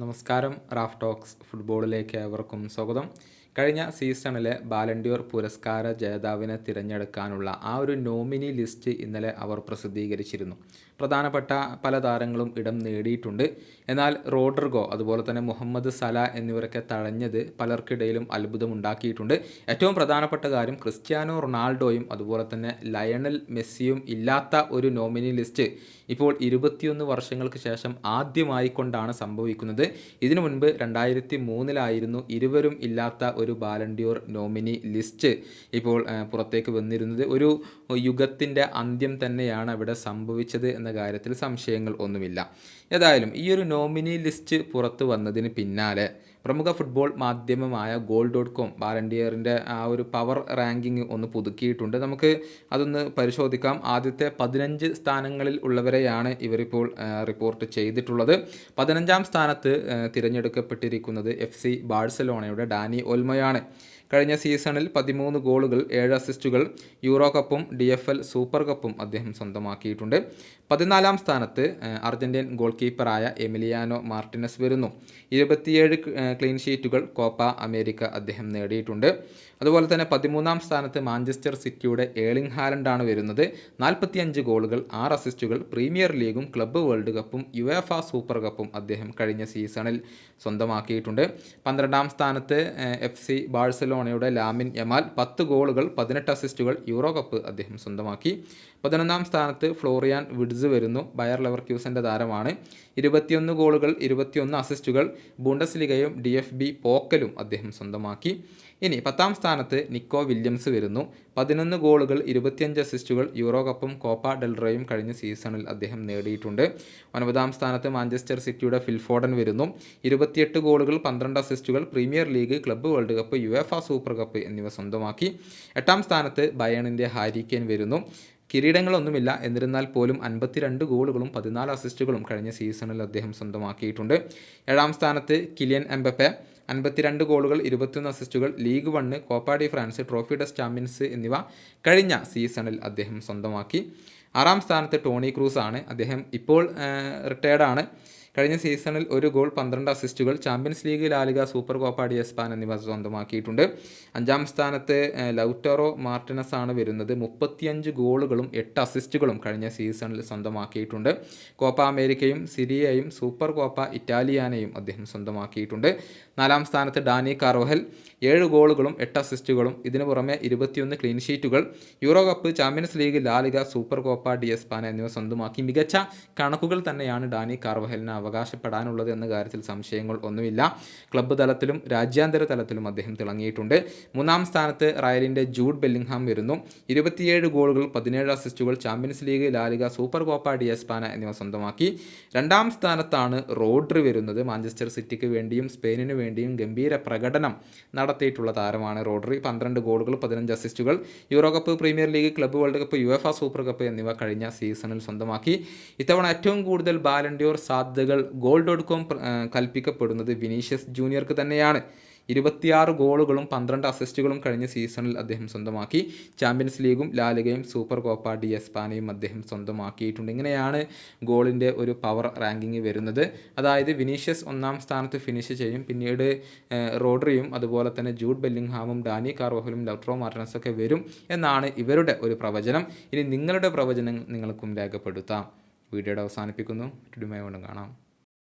നമസ്കാരം. Raf talks ഫുട്ബോളിലേക്ക് ഏവർക്കും സ്വാഗതം. കഴിഞ്ഞ സീസണിലെ ബാലൻഡിയോർ പുരസ്കാര ജേതാവിനെ തിരഞ്ഞെടുക്കാനുള്ള ഒരു നോമിനി ലിസ്റ്റ് ഇന്നലെ അവർ പ്രസിദ്ധീകരിച്ചിരുന്നു. പ്രധാനപ്പെട്ട പല താരങ്ങളും ഇടം നേടിയിട്ടുണ്ട്. എന്നാൽ റോഡ്രിഗോ അതുപോലെ തന്നെ മുഹമ്മദ് സല എന്നിവരൊക്കെ തഴഞ്ഞത് പലർക്കിടയിലും അത്ഭുതമുണ്ടാക്കിയിട്ടുണ്ട്. ഏറ്റവും പ്രധാനപ്പെട്ട കാര്യം ക്രിസ്ത്യാനോ റൊണാൾഡോയും അതുപോലെ തന്നെ ലയണൽ മെസ്സിയും ഇല്ലാത്ത ഒരു നോമിനി ലിസ്റ്റ് ഇപ്പോൾ 21 വർഷങ്ങൾക്ക് ശേഷം ആദ്യമായിക്കൊണ്ടാണ് സംഭവിക്കുന്നത്. ഇതിനു മുൻപ് 2003 ഇരുവരും ഇല്ലാത്ത ഒരു ബാലൻഡിയോർ നോമിനി ലിസ്റ്റ് ഇപ്പോൾ പുറത്തേക്ക് വന്നിരുന്നത്. ഒരു യുഗത്തിൻ്റെ അന്ത്യം തന്നെയാണ് അവിടെ സംഭവിച്ചത് എന്ന കാര്യത്തിൽ സംശയങ്ങൾ ഒന്നുമില്ല. ഏതായാലും ഈ ഒരു നോമിനി ലിസ്റ്റ് പുറത്തു വന്നതിന് പിന്നാലെ പ്രമുഖ ഫുട്ബോൾ മാധ്യമമായ goal.com ബാലൻഡിയറിൻ്റെ ഒരു പവർ റാങ്കിങ് ഒന്ന് പുതുക്കിയിട്ടുണ്ട്. നമുക്ക് അതൊന്ന് പരിശോധിക്കാം. ആദ്യത്തെ 15 സ്ഥാനങ്ങളിൽ ഉള്ളവരെയാണ് ഇവരിപ്പോൾ റിപ്പോർട്ട് ചെയ്തിട്ടുള്ളത്. 15ാം സ്ഥാനത്ത് തിരഞ്ഞെടുക്കപ്പെട്ടിരിക്കുന്നത് FC ബാഴ്സലോണയുടെ ഡാനി ഓൽമോയാണ്. കഴിഞ്ഞ സീസണിൽ 13 ഗോളുകൾ 7 അസിസ്റ്റുകൾ യൂറോ കപ്പും DFL സൂപ്പർ കപ്പും അദ്ദേഹം സ്വന്തമാക്കിയിട്ടുണ്ട്. 14ാം സ്ഥാനത്ത് അർജന്റീൻ ഗോൾ കീപ്പറായ എമിലിയാനോ മാർട്ടിനസ് വരുന്നു. 27 ക്ലീൻ ഷീറ്റുകൾ കോപ്പ അമേരിക്ക അദ്ദേഹം നേടിയിട്ടുണ്ട്. അതുപോലെ തന്നെ 13ാം സ്ഥാനത്ത് മാഞ്ചസ്റ്റർ സിറ്റിയുടെ ഏർലിംഗ് ഹാലൻഡാണ് വരുന്നത്. 45 ഗോളുകൾ 6 അസിസ്റ്റുകൾ പ്രീമിയർ ലീഗും ക്ലബ്ബ് വേൾഡ് കപ്പും യുവേഫ സൂപ്പർ കപ്പും അദ്ദേഹം കഴിഞ്ഞ സീസണിൽ സ്വന്തമാക്കിയിട്ടുണ്ട്. 12ാം സ്ഥാനത്ത് FC ബാഴ്സലോണയുടെ ലാമിൻ യമാൽ 10 ഗോളുകൾ 18 അസിസ്റ്റുകൾ യൂറോ കപ്പ് അദ്ദേഹം സ്വന്തമാക്കി. 11ാം സ്ഥാനത്ത് ഫ്ലോറിയാൻ വിഡ്സ് വരുന്നു. ബയർ ലെവർക്യൂസൻ്റെ താരമാണ്. 21 ഗോളുകൾ 21 അസിസ്റ്റുകൾ ബുണ്ടസ്ലിഗയും DFB പോക്കലും അദ്ദേഹം സ്വന്തമാക്കി. ഇനി 10ാം സ്ഥാനത്ത് നിക്കോ വില്യംസ് വരുന്നു. 11 ഗോളുകൾ 25 അസിസ്റ്റുകൾ യൂറോ കപ്പും കോപ്പ ഡെൽറേയും കഴിഞ്ഞ സീസണിൽ അദ്ദേഹം നേടിയിട്ടുണ്ട്. 9ാം സ്ഥാനത്ത് മാഞ്ചസ്റ്റർ സിറ്റിയുടെ ഫിൽ ഫോഡൻ വരുന്നു. 28 ഗോളുകൾ 12 അസിസ്റ്റുകൾ Premier League Club World Cup UEFA Super Cup എന്നിവ സ്വന്തമാക്കി. 8ാം സ്ഥാനത്ത് ബയേണിൻ്റെ ഹാരി കെയ്ൻ വരുന്നു. കിരീടങ്ങളൊന്നുമില്ല, എന്നിരുന്നാൽ പോലും 52 ഗോളുകളും 14 അസിസ്റ്റുകളും കഴിഞ്ഞ സീസണിൽ അദ്ദേഹം സ്വന്തമാക്കിയിട്ടുണ്ട്. 7ാം സ്ഥാനത്ത് കിലിയൻ എംബപ്പെ 52 ഗോളുകൾ 21 അസിസ്റ്റുകൾ league 1 Coupe de France Trophée des Champions എന്നിവ കഴിഞ്ഞ സീസണിൽ അദ്ദേഹം സ്വന്തമാക്കി. 6ാം സ്ഥാനത്ത് ടോണി ക്രൂസ് ആണ്. അദ്ദേഹം ഇപ്പോൾ റിട്ടയർഡാണ്. കഴിഞ്ഞ സീസണിൽ 1 ഗോൾ 12 അസിസ്റ്റുകൾ Champions League LaLiga super Copa de España എന്നിവ സ്വന്തമാക്കിയിട്ടുണ്ട്. 5ാം സ്ഥാനത്ത് ലൗറ്ററോ മാർട്ടിനസ് ആണ് വരുന്നത്. 35 ഗോളുകളും 8 അസിസ്റ്റുകളും കഴിഞ്ഞ സീസണിൽ സ്വന്തമാക്കിയിട്ടുണ്ട്. കോപ്പ അമേരിക്കയും സിരിയയും സൂപ്പർ കോപ്പ ഇറ്റാലിയാനയും അദ്ദേഹം സ്വന്തമാക്കിയിട്ടുണ്ട്. 4ാം സ്ഥാനത്ത് ഡാനി കാർവഹൽ 7 ഗോളുകളും 8 അസിസ്റ്റുകളും ഇതിനു പുറമെ 21 ക്ലീൻ ഷീറ്റുകൾ Euro Cup Champions League LaLiga super Copa de España എന്നിവ സ്വന്തമാക്കി. മികച്ച കണക്കുകൾ തന്നെയാണ് ഡാനി കാർവഹലിന് അവകാശപ്പെടാനുള്ളത് എന്ന കാര്യത്തിൽ സംശയങ്ങൾ ഒന്നുമില്ല. ക്ലബ്ബ് തലത്തിലും രാജ്യാന്തര തലത്തിലും അദ്ദേഹം തിളങ്ങിയിട്ടുണ്ട്. 3ാം സ്ഥാനത്ത് റയലിൻ്റെ ജൂഡ് ബെല്ലിംഗ്ഹാം വരുന്നു. 27 ഗോളുകൾ 17 അസിസ്റ്റുകൾ Champions League LaLiga super Copa de España എന്നിവ സ്വന്തമാക്കി. 2ാം സ്ഥാനത്താണ് റോഡ്രി വരുന്നത്. മാഞ്ചസ്റ്റർ സിറ്റിക്ക് വേണ്ടിയും സ്പെയിനിന് വേണ്ടിയും ഗംഭീര പ്രകടനം നടത്തിയിട്ടുള്ള താരമാണ് റോഡ്രി. 12 ഗോളുകൾ 15 അസിസ്റ്റുകൾ Euro Cup Premier League Club World Cup UEFA Super Cup എന്നിവ കഴിഞ്ഞ സീസണിൽ സ്വന്തമാക്കി. ഇത്തവണ ഏറ്റവും കൂടുതൽ ബാലൻഡിയോർ സാധ്യതകൾ goal.com കൽപ്പിക്കപ്പെടുന്നത് വിനീഷ്യസ് ജൂനിയർക്ക് തന്നെയാണ്. 26 ഗോളുകളും 12 അസിസ്റ്റുകളും കഴിഞ്ഞ സീസണിൽ അദ്ദേഹം സ്വന്തമാക്കി. ചാമ്പ്യൻസ് ലീഗും ലാലിഗയും സൂപ്പർ കോപ്പ ഡി എസ്പാനയും അദ്ദേഹം സ്വന്തമാക്കിയിട്ടുണ്ട്. ഇങ്ങനെയാണ് ഗോളിൻ്റെ ഒരു പവർ റാങ്കിങ് വരുന്നത്. അതായത് വിനീഷ്യസ് 1ാം സ്ഥാനത്ത് ഫിനിഷ് ചെയ്യും. പിന്നീട് റോഡ്രിയും അതുപോലെ തന്നെ ജൂഡ് ബെല്ലിംഗ്ഹാമും ഡാനി കാർവഹലും ലൗറ്ററോ മാർട്ടിനസൊക്കെ വരും എന്നാണ് ഇവരുടെ ഒരു പ്രവചനം. ഇനി നിങ്ങളുടെ പ്രവചനം നിങ്ങൾക്കും രേഖപ്പെടുത്താം. വീഡിയോയുടെ അവസാനിപ്പിക്കുന്നു. വീണ്ടും കാണാം.